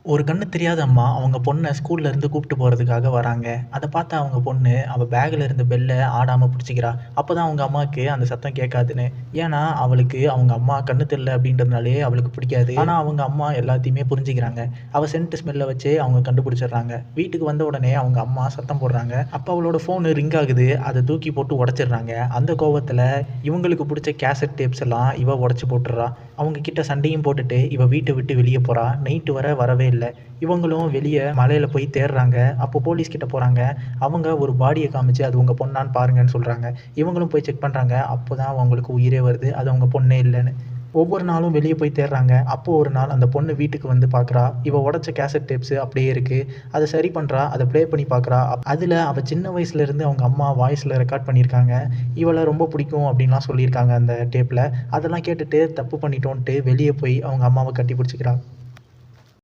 ஒரு கண்ணு தெரியாத அம்மா அவங்க பொண்ண ஸ்கூல்ல இருந்து கூப்பிட்டு போறதுக்காக வராங்க. அத பார்த்த அவங்க பொண்ணு அவ பேக்ல இருந்த பெல்ல ஆடாம புடிச்சுக்கிறா. அப்பதான் அவங்க அம்மாக்கு அந்த சத்தம் கேட்காதுன்னு. ஏன்னா, அவளுக்கு அவங்க அம்மா கண்ணு தெரியல அப்படின்றதுனாலயே அவளுக்கு பிடிக்காது. ஆனா, அவங்க அம்மா எல்லாத்தையுமே புரிஞ்சுக்கிறாங்க. அவ சென்ட் ஸ்மெல்ல வச்சே அவங்க கண்டுபிடிச்சிடுறாங்க. வீட்டுக்கு வந்த உடனே அவங்க அம்மா சத்தம் போடுறாங்க. அப்ப அவளோட ஃபோன் ரிங் ஆகுது. அத தூக்கி போட்டு உடைச்சிடுறாங்க. அந்த கோவத்துல இவங்களுக்கு புடிச்ச கேசட் டேப்ஸ் எல்லாம் இவ உடைச்சு போட்டுறா. அவங்க கிட்ட சண்டையும் போட்டுட்டு இவ வீட்ட விட்டு வெளிய போறா. நைட் வரவே இல்ல. இவங்களும் வெளிய மலையில போய் தேடுறாங்க. அப்போ போலீஸ் கிட்ட போறாங்க. அவங்க ஒரு பாடிய காமிச்சு, அது உங்க பொண்ணான்னு பாருங்கன்னு சொல்றாங்க. இவங்களும் போய் செக் பண்றாங்க. அப்போதான் அவங்களுக்கு உயிரே வருது. அது அவங்க பொண்ணே இல்லன்னு. ஒவ்வொரு நாளும் வெளிய போய் தேடுறாங்க. அப்போ ஒரு நாள் அந்த பொண்ணு வீட்டுக்கு வந்து பார்க்குறா. இவ உடைச்ச கேசட் டேப்ஸ் அப்படியே இருக்கு. அத சரி பண்றா. அத ப்ளே பண்ணி பார்க்குறா. அதுல அவ சின்ன வயசுல இருந்து அவங்க அம்மா வாய்ஸ்ல ரெக்கார்ட் பண்ணியிருக்காங்க. இவள ரொம்ப பிடிக்கும் அப்படின்லாம் சொல்லியிருக்காங்க அந்த டேப்ல. அதெல்லாம் கேட்டுட்டு தப்பு பண்ணிட்டோன்ட்டு வெளிய போய் அவங்க அம்மாவ கட்டி பிடிச்சுக்கிறா.